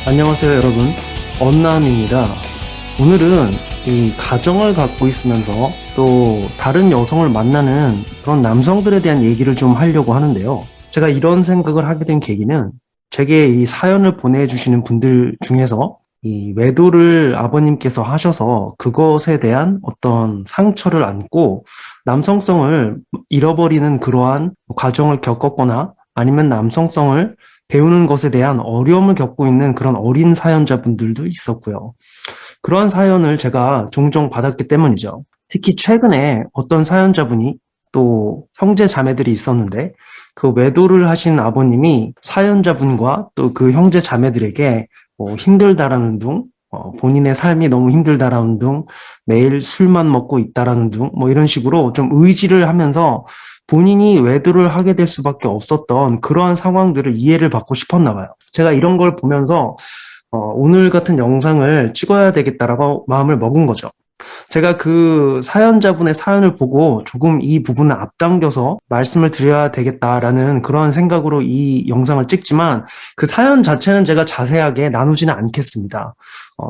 안녕하세요, 여러분. 언남입니다. 오늘은 이 가정을 갖고 있으면서 또 다른 여성을 만나는 그런 남성들에 대한 얘기를 좀 하려고 하는데요. 제가 이런 생각을 하게 된 계기는 제게 이 사연을 보내주시는 분들 중에서 이 외도를 아버님께서 하셔서 그것에 대한 어떤 상처를 안고 남성성을 잃어버리는 그러한 과정을 겪었거나 아니면 남성성을 배우는 것에 대한 어려움을 겪고 있는 그런 어린 사연자분들도 있었고요. 그러한 사연을 제가 종종 받았기 때문이죠. 특히 최근에 어떤 사연자분이 또 형제 자매들이 있었는데 그 외도를 하신 아버님이 사연자분과 또 그 형제 자매들에게 힘들다라는 둥, 본인의 삶이 너무 힘들다라는 둥, 매일 술만 먹고 있다라는 둥, 이런 식으로 좀 의지를 하면서 본인이 외도를 하게 될 수밖에 없었던 그러한 상황들을 이해를 받고 싶었나 봐요. 제가 이런 걸 보면서 오늘 같은 영상을 찍어야 되겠다라고 마음을 먹은 거죠. 제가 그 사연자분의 사연을 보고 조금 이 부분을 앞당겨서 말씀을 드려야 되겠다라는 그런 생각으로 이 영상을 찍지만 그 사연 자체는 제가 자세하게 나누지는 않겠습니다.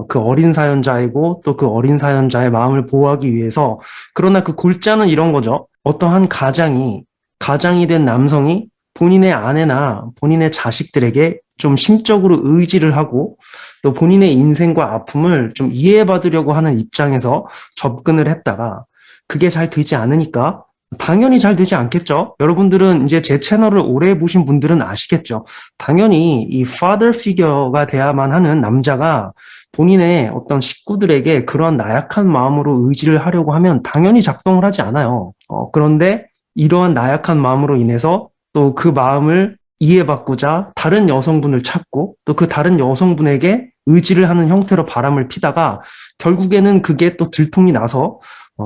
그 어린 사연자이고 또 그 어린 사연자의 마음을 보호하기 위해서 그러나 그 골자는 이런 거죠. 어떠한 가장이 된 남성이 본인의 아내나 본인의 자식들에게 좀 심적으로 의지를 하고 또 본인의 인생과 아픔을 좀 이해받으려고 하는 입장에서 접근을 했다가 그게 잘 되지 않으니까 당연히 잘 되지 않겠죠. 여러분들은 이제 제 채널을 오래 보신 분들은 아시겠죠. 당연히 이 father figure가 돼야만 하는 남자가 본인의 어떤 식구들에게 그런 나약한 마음으로 의지를 하려고 하면 당연히 작동을 하지 않아요. 그런데 이러한 나약한 마음으로 인해서 또 그 마음을 이해받고자 다른 여성분을 찾고 또 그 다른 여성분에게 의지를 하는 형태로 바람을 피다가 결국에는 그게 또 들통이 나서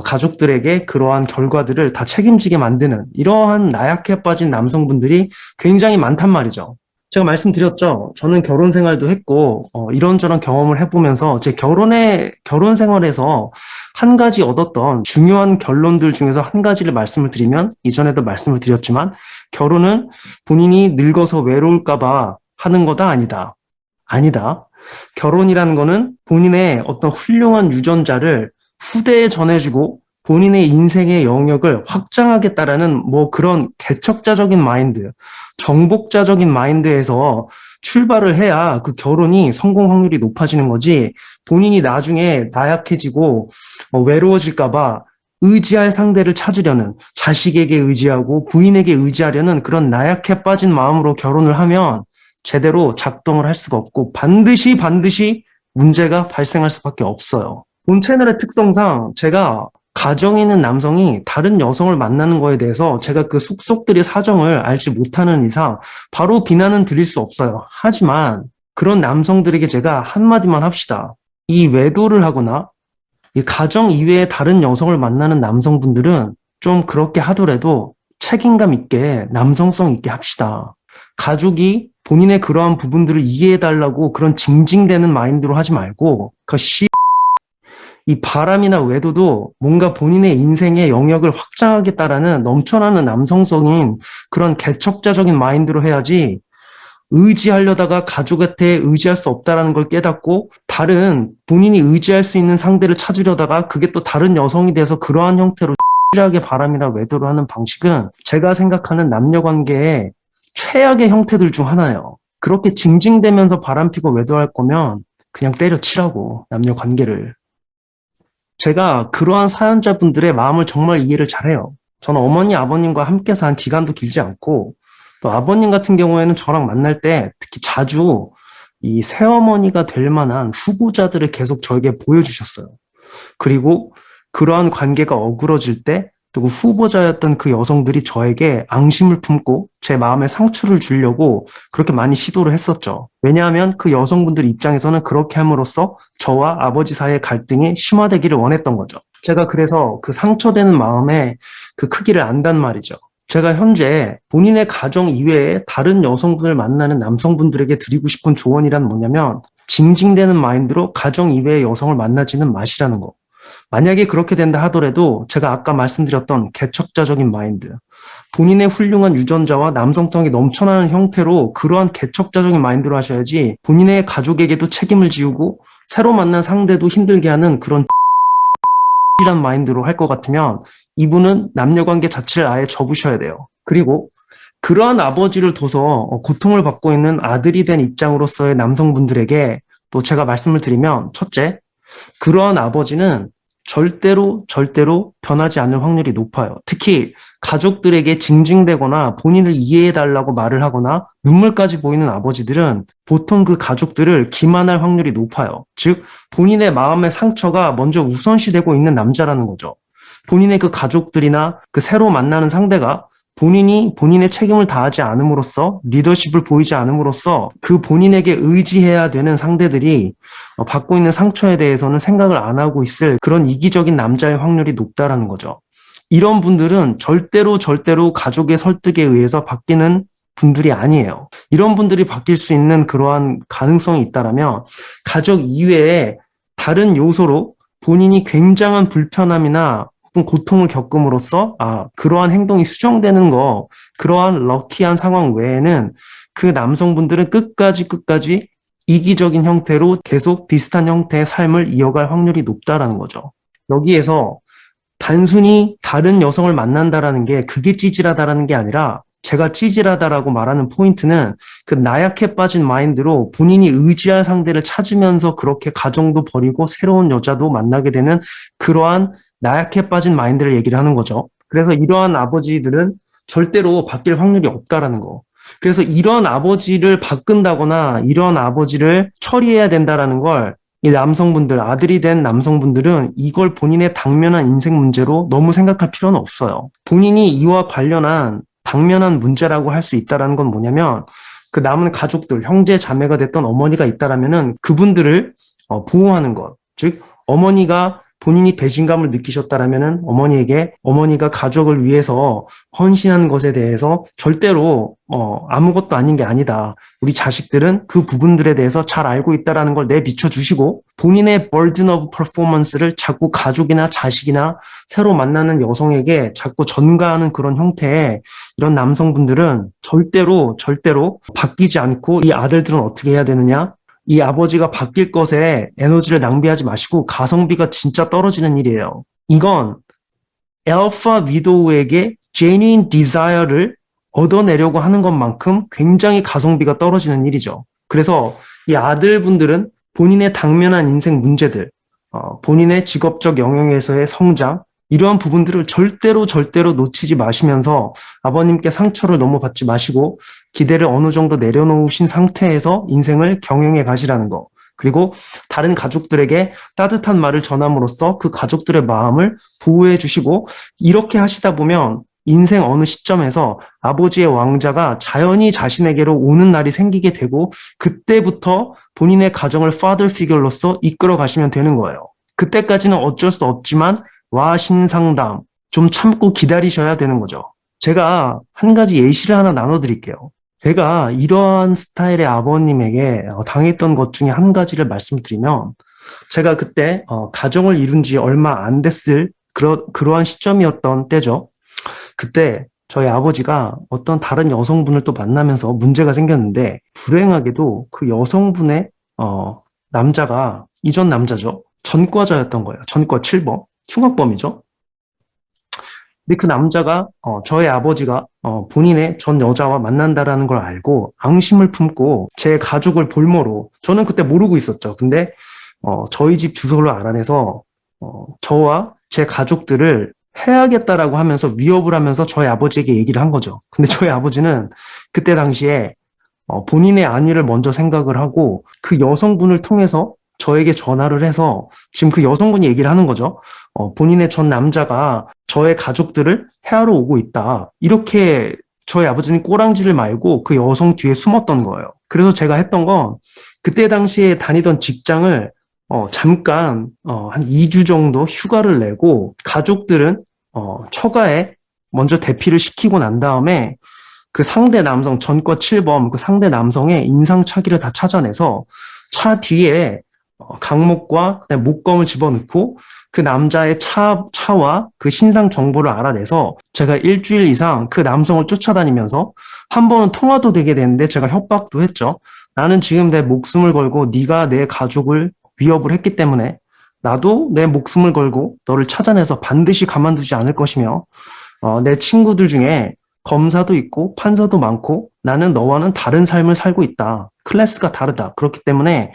가족들에게 그러한 결과들을 다 책임지게 만드는 이러한 나약해 빠진 남성분들이 굉장히 많단 말이죠. 제가 말씀드렸죠. 저는 결혼 생활도 했고 이런저런 경험을 해보면서 제 결혼 생활에서 한 가지 얻었던 중요한 결론들 중에서 한 가지를 말씀을 드리면 이전에도 말씀을 드렸지만 결혼은 본인이 늙어서 외로울까 봐 하는 거다 아니다. 아니다. 결혼이라는 거는 본인의 어떤 훌륭한 유전자를 후대에 전해주고 본인의 인생의 영역을 확장하겠다라는 그런 개척자적인 마인드, 정복자적인 마인드에서 출발을 해야 그 결혼이 성공 확률이 높아지는 거지 본인이 나중에 나약해지고 외로워질까 봐 의지할 상대를 찾으려는 자식에게 의지하고 부인에게 의지하려는 그런 나약해 빠진 마음으로 결혼을 하면 제대로 작동을 할 수가 없고 반드시 문제가 발생할 수밖에 없어요. 본 채널의 특성상 제가 가정에 있는 남성이 다른 여성을 만나는 거에 대해서 제가 그 속속들이 사정을 알지 못하는 이상 바로 비난은 드릴 수 없어요. 하지만 그런 남성들에게 제가 한마디만 합시다. 이 외도를 하거나 이 가정 이외에 다른 여성을 만나는 남성분들은 좀 그렇게 하더라도 책임감 있게 남성성 있게 합시다. 가족이 본인의 그러한 부분들을 이해해달라고 그런 징징대는 마인드로 하지 말고 이 바람이나 외도도 뭔가 본인의 인생의 영역을 확장하겠다라는 넘쳐나는 남성성인 그런 개척자적인 마인드로 해야지 의지하려다가 가족한테 의지할 수 없다라는 걸 깨닫고 다른 본인이 의지할 수 있는 상대를 찾으려다가 그게 또 다른 여성이 돼서 그러한 형태로 하게 바람이나 외도를 하는 방식은 제가 생각하는 남녀 관계의 최악의 형태들 중 하나예요. 그렇게 징징대면서 바람피고 외도할 거면 그냥 때려치라고 남녀 관계를. 제가 그러한 사연자분들의 마음을 정말 이해를 잘해요. 저는 어머니, 아버님과 함께 산 기간도 길지 않고 또 아버님 같은 경우에는 저랑 만날 때 특히 자주 이 새어머니가 될 만한 후보자들을 계속 저에게 보여주셨어요. 그리고 그러한 관계가 어그러질 때 또 그 후보자였던 그 여성들이 저에게 앙심을 품고 제 마음에 상처를 주려고 그렇게 많이 시도를 했었죠. 왜냐하면 그 여성분들 입장에서는 그렇게 함으로써 저와 아버지 사이의 갈등이 심화되기를 원했던 거죠. 제가 그래서 그 상처되는 마음의 그 크기를 안단 말이죠. 제가 현재 본인의 가정 이외에 다른 여성분을 만나는 남성분들에게 드리고 싶은 조언이란 뭐냐면 징징대는 마인드로 가정 이외의 여성을 만나지는 마시라는 거. 만약에 그렇게 된다 하더라도 제가 아까 말씀드렸던 개척자적인 마인드, 본인의 훌륭한 유전자와 남성성이 넘쳐나는 형태로 그러한 개척자적인 마인드로 하셔야지 본인의 가족에게도 책임을 지우고 새로 만난 상대도 힘들게 하는 그런 이란 마인드로 할 것 같으면 이분은 남녀관계 자체를 아예 접으셔야 돼요. 그리고 그러한 아버지를 둬서 고통을 받고 있는 아들이 된 입장으로서의 남성분들에게 또 제가 말씀을 드리면, 첫째, 그러한 아버지는 절대로 변하지 않을 확률이 높아요. 특히 가족들에게 징징대거나 본인을 이해해달라고 말을 하거나 눈물까지 보이는 아버지들은 보통 그 가족들을 기만할 확률이 높아요. 즉, 본인의 마음의 상처가 먼저 우선시되고 있는 남자라는 거죠. 본인의 그 가족들이나 그 새로 만나는 상대가 본인이 본인의 책임을 다하지 않음으로써, 리더십을 보이지 않음으로써 그 본인에게 의지해야 되는 상대들이 받고 있는 상처에 대해서는 생각을 안 하고 있을 그런 이기적인 남자의 확률이 높다라는 거죠. 이런 분들은 절대로 가족의 설득에 의해서 바뀌는 분들이 아니에요. 이런 분들이 바뀔 수 있는 그러한 가능성이 있다라면 가족 이외에 다른 요소로 본인이 굉장한 불편함이나 혹은 고통을 겪음으로써 그러한 행동이 수정되는 거, 그러한 럭키한 상황 외에는 그 남성분들은 끝까지 이기적인 형태로 계속 비슷한 형태의 삶을 이어갈 확률이 높다라는 거죠. 여기에서 단순히 다른 여성을 만난다라는 게 그게 찌질하다라는 게 아니라, 제가 찌질하다라고 말하는 포인트는 그 나약해 빠진 마인드로 본인이 의지할 상대를 찾으면서 그렇게 가정도 버리고 새로운 여자도 만나게 되는 그러한 나약해 빠진 마인드를 얘기를 하는 거죠. 그래서 이러한 아버지들은 절대로 바뀔 확률이 없다라는 거. 그래서 이런 아버지를 바꾼다거나 이런 아버지를 처리해야 된다라는 걸 이 남성분들, 아들이 된 남성분들은 이걸 본인의 당면한 인생 문제로 너무 생각할 필요는 없어요. 본인이 이와 관련한 당면한 문제라고 할 수 있다라는 건 뭐냐면, 그 남은 가족들, 형제, 자매가 됐던 어머니가 있다라면은 그분들을 보호하는 것. 즉, 어머니가 본인이 배신감을 느끼셨다라면은 어머니가 가족을 위해서 헌신한 것에 대해서 절대로 아무것도 아닌 게 아니다. 우리 자식들은 그 부분들에 대해서 잘 알고 있다라는 걸 내비춰 주시고, 본인의 burden of performance를 자꾸 가족이나 자식이나 새로 만나는 여성에게 자꾸 전가하는 그런 형태의 이런 남성분들은 절대로 바뀌지 않고, 이 아들들은 어떻게 해야 되느냐? 이 아버지가 바뀔 것에 에너지를 낭비하지 마시고 가성비가 진짜 떨어지는 일이에요. 이건 알파 위도우에게 genuine desire를 얻어내려고 하는 것만큼 굉장히 가성비가 떨어지는 일이죠. 그래서 이 아들분들은 본인의 당면한 인생 문제들, 본인의 직업적 영역에서의 성장, 이러한 부분들을 절대로 놓치지 마시면서 아버님께 상처를 너무 받지 마시고 기대를 어느 정도 내려놓으신 상태에서 인생을 경영해 가시라는 거. 그리고 다른 가족들에게 따뜻한 말을 전함으로써 그 가족들의 마음을 보호해 주시고, 이렇게 하시다 보면 인생 어느 시점에서 아버지의 왕자가 자연히 자신에게로 오는 날이 생기게 되고, 그때부터 본인의 가정을 father figure로서 이끌어 가시면 되는 거예요. 그때까지는 어쩔 수 없지만 와신상담, 좀 참고 기다리셔야 되는 거죠. 제가 한 가지 예시를 하나 나눠드릴게요. 제가 이러한 스타일의 아버님에게 당했던 것 중에 한 가지를 말씀드리면, 제가 그때 가정을 이룬 지 얼마 안 됐을 그러한 시점이었던 때죠. 그때 저희 아버지가 어떤 다른 여성분을 또 만나면서 문제가 생겼는데, 불행하게도 그 여성분의 남자가, 이전 남자죠, 전과자였던 거예요. 전과 7범. 흉악범이죠. 근데 그 남자가 저희 아버지가 본인의 전 여자와 만난다라는 걸 알고 앙심을 품고 제 가족을 볼모로, 저는 그때 모르고 있었죠. 근데 저희 집 주소를 알아내서 저와 제 가족들을 해야겠다라고 하면서 위협을 하면서 저희 아버지에게 얘기를 한 거죠. 근데 저희 아버지는 그때 당시에 본인의 안위를 먼저 생각을 하고 그 여성분을 통해서 저에게 전화를 해서 지금 그 여성분이 얘기를 하는 거죠. 본인의 전 남자가 저의 가족들을 해하러 오고 있다. 이렇게 저희 아버지는 꼬랑지를 말고 그 여성 뒤에 숨었던 거예요. 그래서 제가 했던 건, 그때 당시에 다니던 직장을 잠깐 한 2주 정도 휴가를 내고 가족들은 처가에 먼저 대피를 시키고 난 다음에 그 상대 남성, 전과 7범 그 상대 남성의 인상착의를 다 찾아내서 차 뒤에 강목과 목검을 집어넣고 그 남자의 차와 그 신상 정보를 알아내서 제가 일주일 이상 그 남성을 쫓아다니면서 한 번은 통화도 되게 됐는데 제가 협박도 했죠. 나는 지금 내 목숨을 걸고 네가 내 가족을 위협을 했기 때문에 나도 내 목숨을 걸고 너를 찾아내서 반드시 가만두지 않을 것이며 내 친구들 중에 검사도 있고 판사도 많고 나는 너와는 다른 삶을 살고 있다. 클래스가 다르다. 그렇기 때문에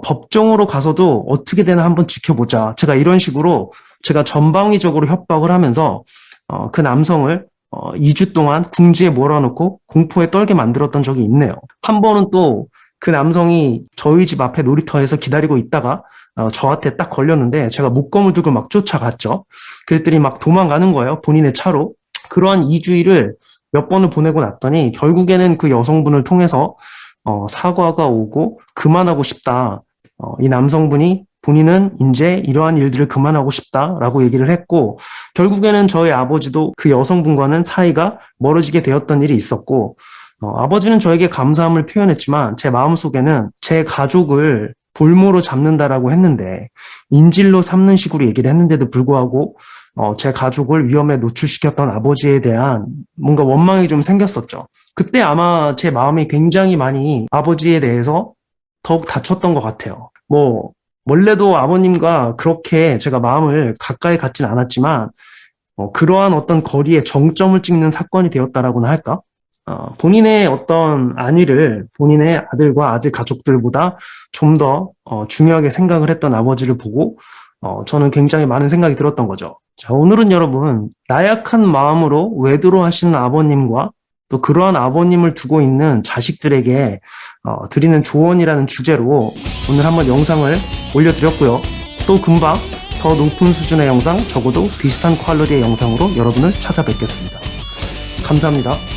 법정으로 가서도 어떻게 되나 한번 지켜보자. 제가 이런 식으로 제가 전방위적으로 협박을 하면서 그 남성을 2주 동안 궁지에 몰아넣고 공포에 떨게 만들었던 적이 있네요. 한 번은 또 그 남성이 저희 집 앞에 놀이터에서 기다리고 있다가 저한테 딱 걸렸는데 제가 목검을 들고 막 쫓아갔죠. 그랬더니 막 도망가는 거예요. 본인의 차로. 그러한 2주일을 몇 번을 보내고 났더니 결국에는 그 여성분을 통해서 사과가 오고 그만하고 싶다. 이 남성분이 본인은 이제 이러한 일들을 그만하고 싶다라고 얘기를 했고 결국에는 저희 아버지도 그 여성분과는 사이가 멀어지게 되었던 일이 있었고 아버지는 저에게 감사함을 표현했지만 제 마음속에는 제 가족을 볼모로 잡는다라고 했는데 인질로 삼는 식으로 얘기를 했는데도 불구하고 제 가족을 위험에 노출시켰던 아버지에 대한 뭔가 원망이 좀 생겼었죠. 그때 아마 제 마음이 굉장히 많이 아버지에 대해서 더욱 다쳤던 것 같아요. 원래도 아버님과 그렇게 제가 마음을 가까이 갖진 않았지만, 그러한 어떤 거리에 정점을 찍는 사건이 되었다라고나 할까? 본인의 어떤 안위를 본인의 아들과 아들 가족들보다 좀 더 중요하게 생각을 했던 아버지를 보고, 저는 굉장히 많은 생각이 들었던 거죠. 자, 오늘은 여러분, 나약한 마음으로 외도로 하시는 아버님과 또 그러한 아버님을 두고 있는 자식들에게 드리는 조언이라는 주제로 오늘 한번 영상을 올려드렸고요. 또 금방 더 높은 수준의 영상, 적어도 비슷한 퀄리티의 영상으로 여러분을 찾아뵙겠습니다. 감사합니다.